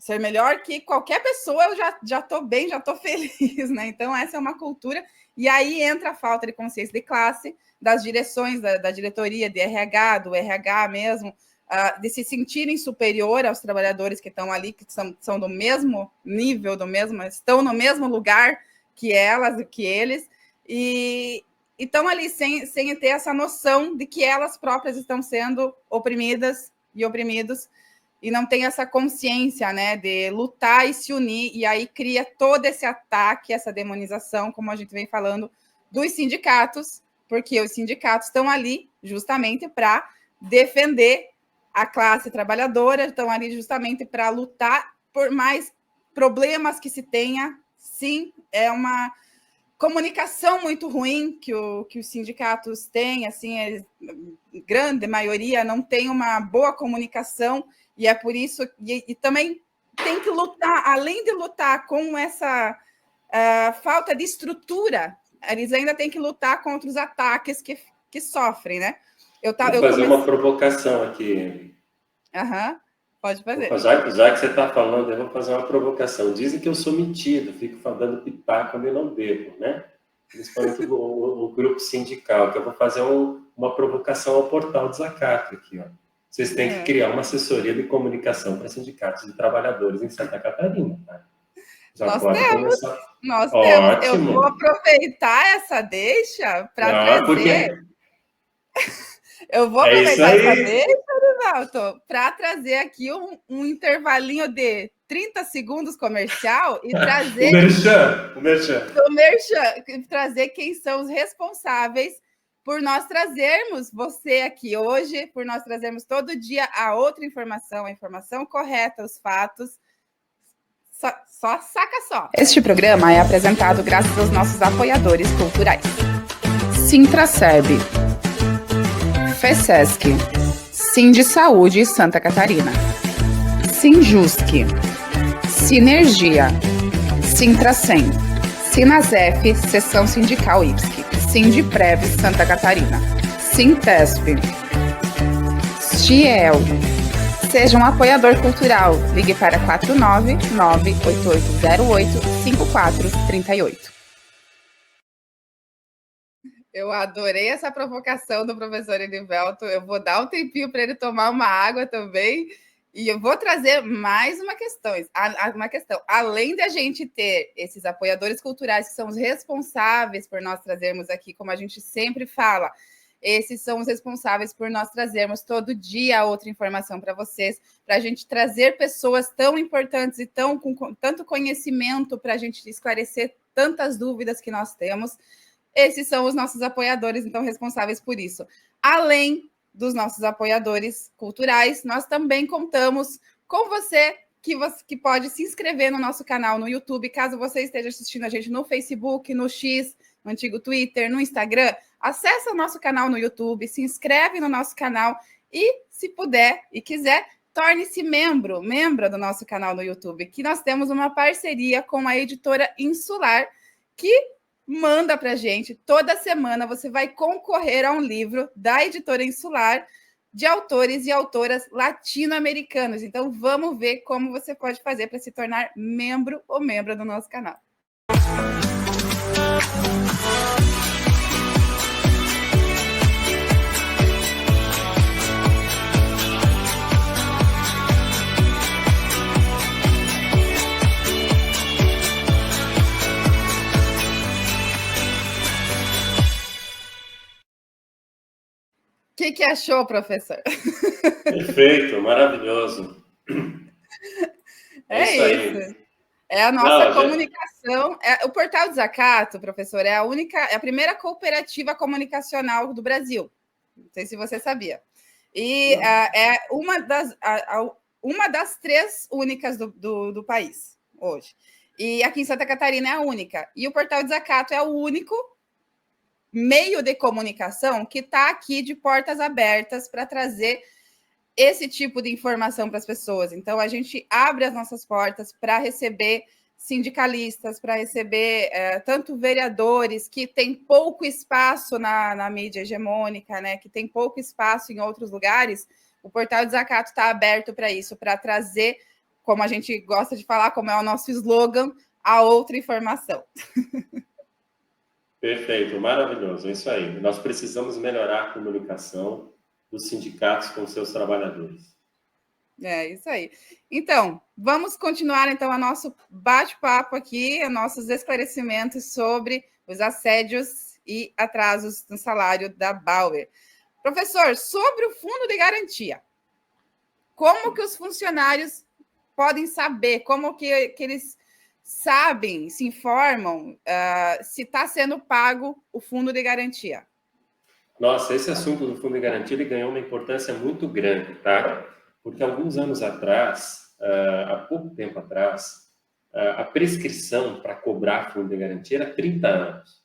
ser melhor que qualquer pessoa, eu já estou bem, já estou feliz, né? Então, essa é uma cultura, e aí entra a falta de consciência de classe, das direções, da diretoria de RH, do RH mesmo, de se sentirem superior aos trabalhadores que estão ali, que são do mesmo nível, estão no mesmo lugar que elas, que eles, e estão ali sem ter essa noção de que elas próprias estão sendo oprimidas e oprimidos, e não tem essa consciência, né, de lutar e se unir, e aí cria todo esse ataque, essa demonização, como a gente vem falando, dos sindicatos, porque os sindicatos estão ali justamente para defender a classe trabalhadora, estão ali justamente para lutar por mais problemas que se tenha. Sim, é uma comunicação muito ruim que os sindicatos têm, assim, grande maioria não tem uma boa comunicação, e é por isso, e também tem que lutar, além de lutar com essa falta de estrutura, eles ainda têm que lutar contra os ataques que sofrem, né? Vou fazer uma provocação aqui. Pode fazer. Já que você está falando, eu vou fazer uma provocação. Dizem que eu sou metido, fico dando pitaco quando eu não devo, né? Principalmente o grupo sindical, que eu vou fazer uma provocação ao portal Desacato aqui, ó. Vocês têm que criar uma assessoria de comunicação para sindicatos de trabalhadores em Santa Catarina, tá? Nós temos. Eu vou aproveitar essa deixa para trazer... Porque... Eu vou aproveitar essa deixa, Rivalto, para trazer aqui um intervalinho de 30 segundos comercial e trazer... O merchan. Trazer quem são os responsáveis por nós trazermos você aqui hoje, por nós trazermos todo dia a outra informação, a informação correta, os fatos. Só saca só. Este programa é apresentado graças aos nossos apoiadores culturais. Sintraceb, FESESC, Sindisaúde Santa Catarina, Sinjusc, Sinergia, Sintracem, Sinasef, Seção Sindical IPSC, Sindiprev Santa Catarina, Sintesp, Stiel. Seja um apoiador cultural. Ligue para 499-8808-5438. Eu adorei essa provocação do professor Erivelto. Eu vou dar um tempinho para ele tomar uma água também. E eu vou trazer mais uma questão. Além da gente ter esses apoiadores culturais que são os responsáveis por nós trazermos aqui, como a gente sempre fala, esses são os responsáveis por nós trazermos todo dia outra informação para vocês, para a gente trazer pessoas tão importantes e com tanto conhecimento para a gente esclarecer tantas dúvidas que nós temos. Esses são os nossos apoiadores, então, responsáveis por isso. Além dos nossos apoiadores culturais, nós também contamos com você que pode se inscrever no nosso canal no YouTube, caso você esteja assistindo a gente no Facebook, no X, no antigo Twitter, no Instagram. Acesse o nosso canal no YouTube, se inscreve no nosso canal e, se puder e quiser, torne-se membro do nosso canal no YouTube, que nós temos uma parceria com a editora Insular, que manda para a gente, toda semana você vai concorrer a um livro da editora Insular, de autores e autoras latino-americanos. Então, vamos ver como você pode fazer para se tornar membro ou membra do nosso canal. O que achou, professor? Perfeito, maravilhoso. É isso. É a nossa comunicação. O Portal Desacato, professor, é a primeira cooperativa comunicacional do Brasil. Não sei se você sabia. E é uma das 3 únicas do país hoje. E aqui em Santa Catarina é a única. E o Portal Desacato é o único meio de comunicação que está aqui de portas abertas para trazer esse tipo de informação para as pessoas. Então, a gente abre as nossas portas para receber sindicalistas, para receber tanto vereadores que têm pouco espaço na mídia hegemônica, né, que tem pouco espaço em outros lugares. O Portal Desacato está aberto para isso, para trazer como a gente gosta de falar, como é o nosso slogan, a outra informação. Perfeito, maravilhoso, é isso aí. Nós precisamos melhorar a comunicação dos sindicatos com seus trabalhadores. É isso aí. Então, vamos continuar então o nosso bate-papo aqui, os nossos esclarecimentos sobre os assédios e atrasos no salário da Bauer. Professor, sobre o fundo de garantia, como que os funcionários podem saber, como que eles sabem, se informam se está sendo pago o fundo de garantia? Nossa, esse assunto do fundo de garantia ele ganhou uma importância muito grande, tá? Porque alguns anos atrás, há pouco tempo atrás, a prescrição para cobrar fundo de garantia era 30 anos.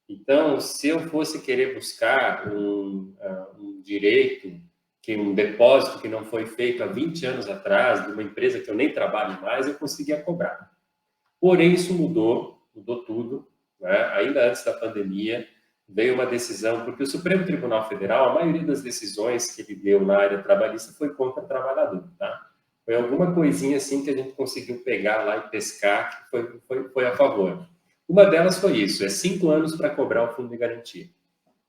Então, se eu fosse querer buscar um direito, um depósito que não foi feito há 20 anos atrás, de uma empresa que eu nem trabalho mais, eu conseguia cobrar. Porém, isso mudou tudo, né? Ainda antes da pandemia, veio uma decisão, porque o Supremo Tribunal Federal, a maioria das decisões que ele deu na área trabalhista foi contra o trabalhador, tá? Foi alguma coisinha assim que a gente conseguiu pegar lá e pescar, que foi a favor. Uma delas foi isso, 5 anos para cobrar o fundo de garantia.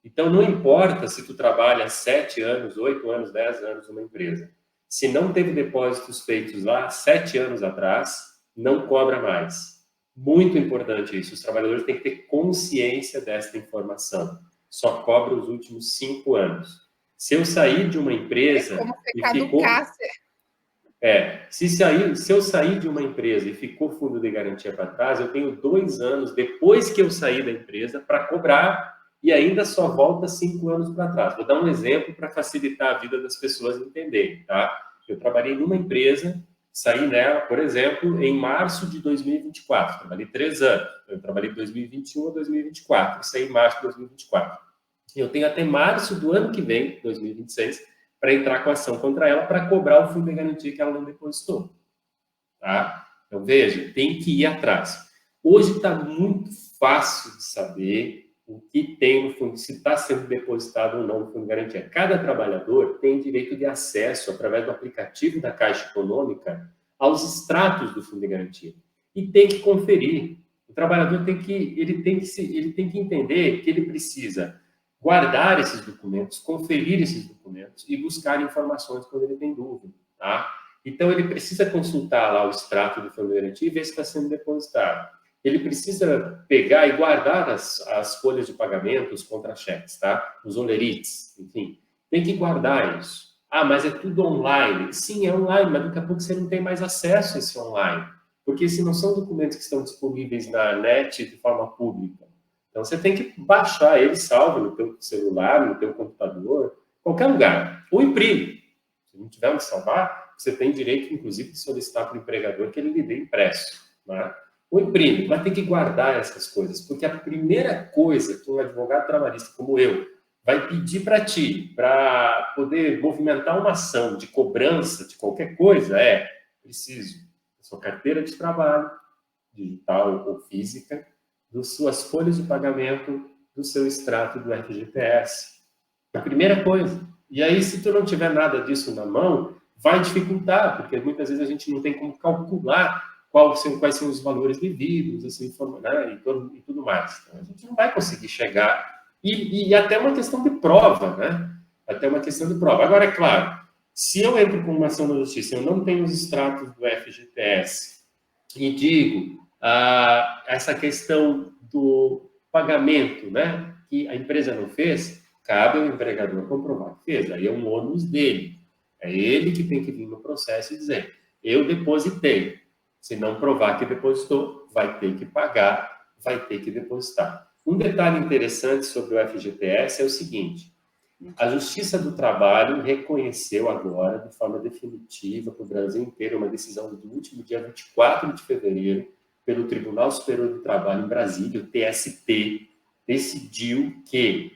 Então, não importa se tu trabalha 7 anos, 8 anos, 10 anos numa empresa. Se não teve depósitos feitos lá 7 anos atrás, não cobra mais. Muito importante isso. Os trabalhadores têm que ter consciência desta informação. Só cobra os últimos 5 anos. Se eu sair de uma empresa como se e caducasse. Se eu sair de uma empresa e ficou fundo de garantia para trás, eu tenho 2 anos depois que eu sair da empresa para cobrar e ainda só volta 5 anos para trás. Vou dar um exemplo para facilitar a vida das pessoas entenderem, tá? Eu trabalhei numa empresa, saí nela, por exemplo, em março de 2024. Trabalhei 3 anos. Eu trabalhei de 2021 a 2024. Saí em março de 2024. Eu tenho até março do ano que vem, 2026, para entrar com ação contra ela para cobrar o fundo de garantia que ela não depositou. Tá? Então, veja, tem que ir atrás. Hoje está muito fácil de saber o que tem no fundo, se está sendo depositado ou não no fundo de garantia. Cada trabalhador tem direito de acesso, através do aplicativo da Caixa Econômica, aos extratos do fundo de garantia. E tem que conferir. O trabalhador tem que entender que ele precisa guardar esses documentos, conferir esses documentos e buscar informações quando ele tem dúvida. Tá? Então, ele precisa consultar lá o extrato do fundo de garantia e ver se está sendo depositado. Ele precisa pegar e guardar as folhas de pagamento, os contra-cheques, tá? Os olerites, enfim. Tem que guardar isso. Ah, mas é tudo online. Sim, é online, mas daqui a pouco você não tem mais acesso a esse online. Porque se não são documentos que estão disponíveis na net de forma pública. Então, você tem que baixar ele, salvo no teu celular, no teu computador, qualquer lugar. Ou imprime. Se não tiver onde salvar, você tem direito, inclusive, de solicitar para o empregador que ele lhe dê impresso, né? Ou imprime, mas tem que guardar essas coisas, porque a primeira coisa que um advogado trabalhista como eu vai pedir para ti, para poder movimentar uma ação de cobrança de qualquer coisa, preciso da sua carteira de trabalho, digital ou física, das suas folhas de pagamento, do seu extrato do FGTS. A primeira coisa. E aí, se tu não tiver nada disso na mão, vai dificultar, porque muitas vezes a gente não tem como calcular quais são os valores devidos, assim, né, e tudo mais. Então, a gente não vai conseguir chegar. E até uma questão de prova, né? Até uma questão de prova. Agora, é claro, se eu entro com uma ação na justiça, eu não tenho os extratos do FGTS e digo essa questão do pagamento, né, que a empresa não fez, cabe ao empregador comprovar que fez. Aí é um ônus dele. É ele que tem que vir no processo e dizer, eu depositei. Se não provar que depositou, vai ter que pagar, vai ter que depositar. Um detalhe interessante sobre o FGTS é o seguinte, a Justiça do Trabalho reconheceu agora, de forma definitiva, para o Brasil inteiro, uma decisão do último dia 24 de fevereiro, pelo Tribunal Superior do Trabalho em Brasília, o TST, decidiu que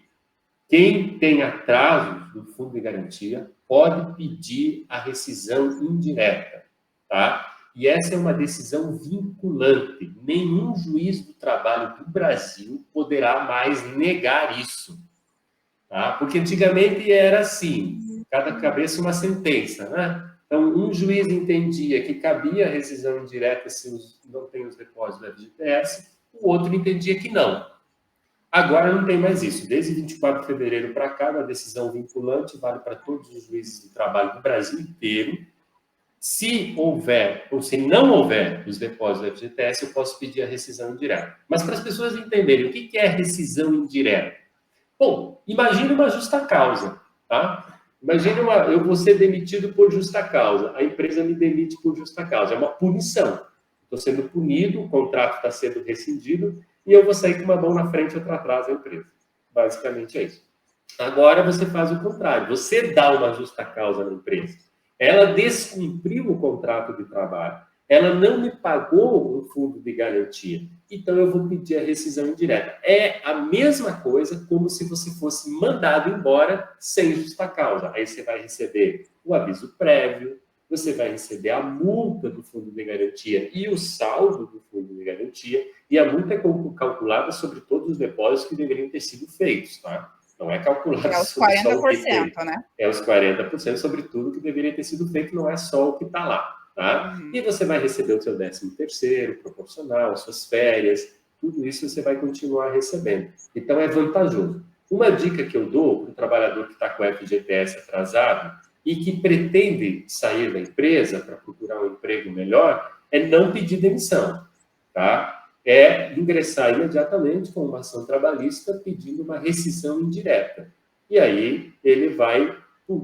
quem tem atrasos do fundo de garantia pode pedir a rescisão indireta, tá? E essa é uma decisão vinculante. Nenhum juiz do trabalho do Brasil poderá mais negar isso. Tá? Porque antigamente era assim, cada cabeça uma sentença, né? Então, um juiz entendia que cabia a rescisão indireta se não tem os depósitos do FGTS, o outro entendia que não. Agora não tem mais isso. Desde 24 de fevereiro para cá, a decisão vinculante vale para todos os juízes de trabalho do Brasil inteiro. Se houver, ou se não houver os depósitos do FGTS, eu posso pedir a rescisão indireta. Mas para as pessoas entenderem o que é rescisão indireta. Bom, imagine uma justa causa, tá? Imagine eu vou ser demitido por justa causa. A empresa me demite por justa causa. É uma punição. Estou sendo punido, o contrato está sendo rescindido e eu vou sair com uma mão na frente e outra atrás da empresa. Basicamente é isso. Agora você faz o contrário. Você dá uma justa causa na empresa. Ela descumpriu o contrato de trabalho. Ela não me pagou o fundo de garantia. Então, eu vou pedir a rescisão indireta. É a mesma coisa como se você fosse mandado embora sem justa causa. Aí você vai receber o aviso prévio, você vai receber a multa do fundo de garantia e o saldo do fundo de garantia. E a multa é calculada sobre todos os depósitos que deveriam ter sido feitos, tá? Não é calculado É os sobre só o que 40%, tem. né? É os 40% sobre tudo que deveria ter sido feito, não é só o que está lá. Tá? E você vai receber o seu 13º proporcional, as suas férias, tudo isso você vai continuar recebendo. Então, é vantajoso. Uma dica que eu dou para o trabalhador que está com o FGTS atrasado e que pretende sair da empresa para procurar um emprego melhor é não pedir demissão, tá? É ingressar imediatamente com uma ação trabalhista pedindo uma rescisão indireta. E aí ele vai,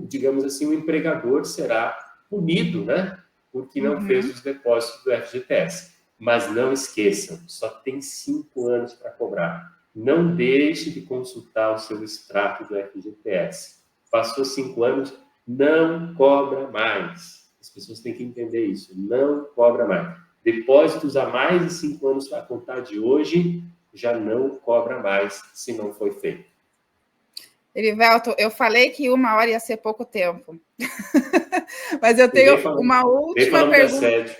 digamos assim, o empregador será punido, né? Porque não fez os depósitos do FGTS. Mas não esqueçam, só tem 5 anos para cobrar. Não deixe de consultar o seu extrato do FGTS. Passou 5 anos, não cobra mais. As pessoas têm que entender isso, não cobra mais. Depósitos há mais de 5 anos a contar de hoje, já não cobra mais se não foi feito. Erivelto, eu falei que 1 hora ia ser pouco tempo. Mas eu tenho uma última pergunta.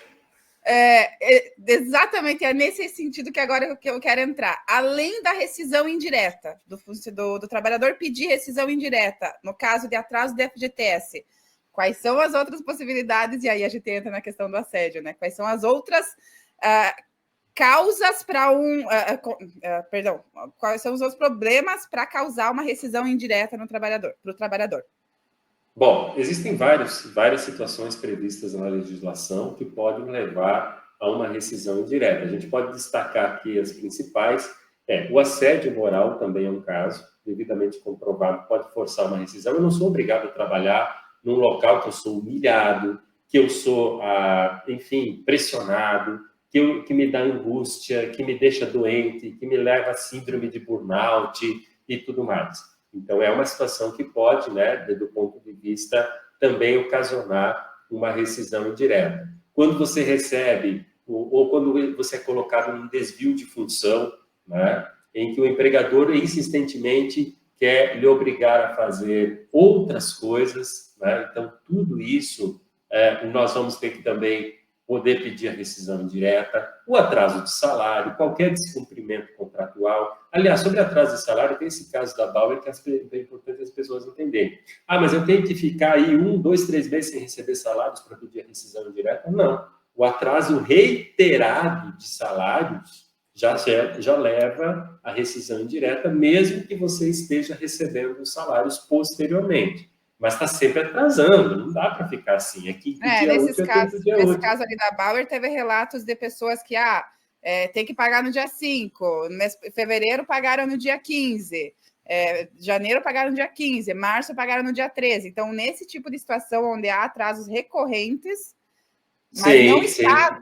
Exatamente, é nesse sentido que agora eu quero entrar. Além da rescisão indireta, do trabalhador pedir rescisão indireta, no caso de atraso do FGTS, quais são as outras possibilidades? E aí a gente entra na questão do assédio, né? Quais são as outras causas para perdão, quais são os outros problemas para causar uma rescisão indireta no trabalhador, para o trabalhador? Bom, existem várias situações previstas na legislação que podem levar a uma rescisão indireta. A gente pode destacar aqui as principais. O assédio moral também é um caso, devidamente comprovado, pode forçar uma rescisão. Eu não sou obrigado a trabalhar num local que eu sou humilhado, que eu sou, enfim, pressionado, que me dá angústia, que me deixa doente, que me leva a síndrome de burnout e tudo mais. Então, é uma situação que pode, né, do ponto de vista, também ocasionar uma rescisão indireta. Quando você recebe, ou quando você é colocado num desvio de função, né, em que o empregador insistentemente quer lhe obrigar a fazer outras coisas, né? Então, tudo isso nós vamos ter que também poder pedir a rescisão indireta, o atraso de salário, qualquer descumprimento contratual. Aliás, sobre atraso de salário, tem esse caso da Bauer que é importante as pessoas entenderem. Mas eu tenho que ficar aí 1, 2, 3 meses sem receber salários para pedir a rescisão indireta? Não. O atraso reiterado de salários já leva à rescisão indireta, mesmo que você esteja recebendo os salários posteriormente. Mas está sempre atrasando, não dá para ficar assim. Aqui, nesse caso ali da Bauer, teve relatos de pessoas que tem que pagar no dia 5, em fevereiro pagaram no dia 15, janeiro pagaram no dia 15, março pagaram no dia 13. Então, nesse tipo de situação onde há atrasos recorrentes, mas não está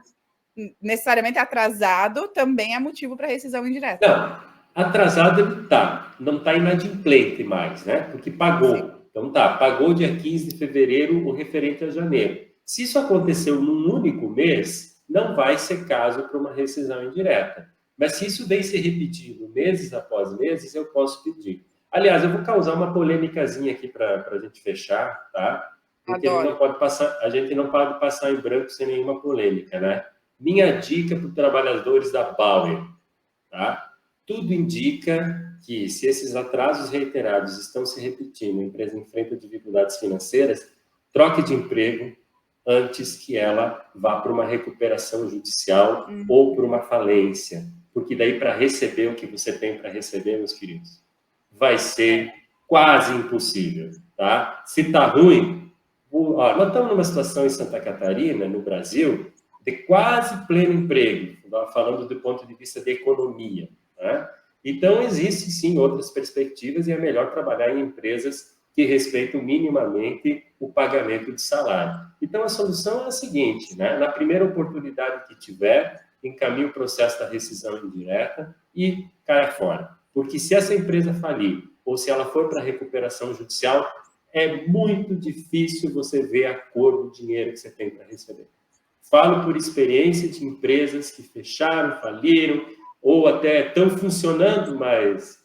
necessariamente atrasado, também é motivo para rescisão indireta. Não, atrasado ele está, não está inadimplente mais, né? Porque pagou. Sim. Então pagou dia 15 de fevereiro o referente a janeiro. Se isso aconteceu num único mês, não vai ser caso para uma rescisão indireta. Mas se isso vem se repetindo meses após meses, eu posso pedir. Aliás, eu vou causar uma polêmicazinha aqui para a gente fechar, tá? Porque a gente não pode passar em branco sem nenhuma polêmica, né? Minha dica para os trabalhadores da Bauer, tá? Tudo indica que, se esses atrasos reiterados estão se repetindo, a empresa enfrenta dificuldades financeiras, troque de emprego, antes que ela vá para uma recuperação judicial ou para uma falência. Porque daí, para receber o que você tem para receber, meus queridos, vai ser quase impossível, tá? Se tá ruim, nós estamos numa situação em Santa Catarina, no Brasil, de quase pleno emprego, falando do ponto de vista da economia, né? Então, existem, sim, outras perspectivas e é melhor trabalhar em empresas que respeitam minimamente o pagamento de salário. Então, a solução é a seguinte, né? Na primeira oportunidade que tiver, encaminhe o processo da rescisão indireta e caia fora. Porque se essa empresa falir ou se ela for para a recuperação judicial, é muito difícil você ver a cor do dinheiro que você tem para receber. Falo por experiência de empresas que fecharam, faliram, ou até estão funcionando, mas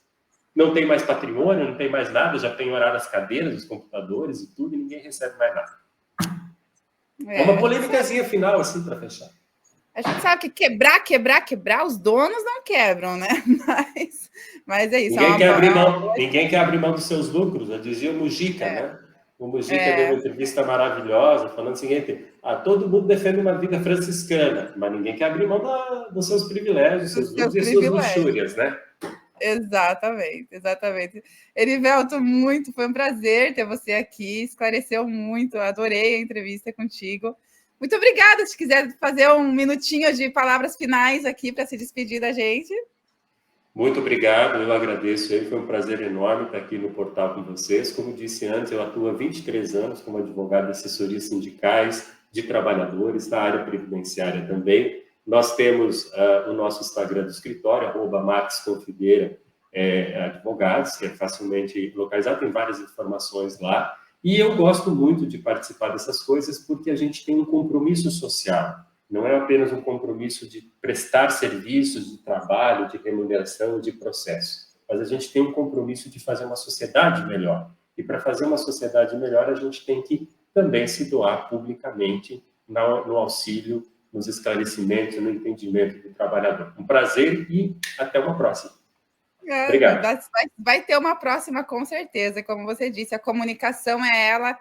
não tem mais patrimônio, não tem mais nada, já tem horário as cadeiras, os computadores e tudo, e ninguém recebe mais nada. É uma polêmicazinha final, assim, para fechar. A gente sabe que quebrar, os donos não quebram, né? Mas é isso. Ninguém quer abrir mão dos seus lucros, eu dizia o Mujica, né? O Mujica deu uma entrevista maravilhosa, falando o seguinte, todo mundo defende uma vida franciscana, mas ninguém quer abrir mão dos seus privilégios, seus lucros e suas luxúrias, né? Exatamente. Erivelto, foi um prazer ter você aqui, esclareceu muito, adorei a entrevista contigo. Muito obrigada, se quiser fazer um minutinho de palavras finais aqui para se despedir da gente. Muito obrigado, eu agradeço, foi um prazer enorme estar aqui no portal com vocês. Como disse antes, eu atuo há 23 anos como advogado de assessorias sindicais, de trabalhadores, na área previdenciária também. Nós temos o nosso Instagram do escritório, @maxconfigueira advogados, que é facilmente localizado, tem várias informações lá. E eu gosto muito de participar dessas coisas porque a gente tem um compromisso social. Não é apenas um compromisso de prestar serviços de trabalho, de remuneração, de processo, mas a gente tem um compromisso de fazer uma sociedade melhor. E para fazer uma sociedade melhor, a gente tem que também se doar publicamente no auxílio, nos esclarecimentos, no entendimento do trabalhador. Um prazer e até uma próxima. Obrigado. Vai ter uma próxima, com certeza. Como você disse, a comunicação ela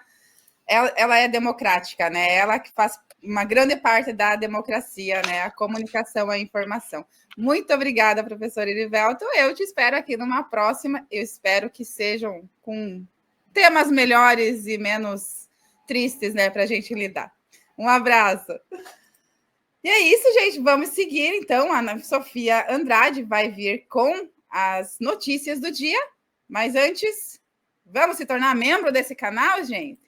é democrática, né? Ela que faz uma grande parte da democracia, né? A comunicação, a informação. Muito obrigada, professor Erivelto. Eu te espero aqui numa próxima. Eu espero que sejam com temas melhores e menos tristes, né? Para a gente lidar. Um abraço. E é isso, gente. Vamos seguir, então. A Ana Sofia Andrade vai vir com as notícias do dia. Mas antes, vamos se tornar membro desse canal, gente?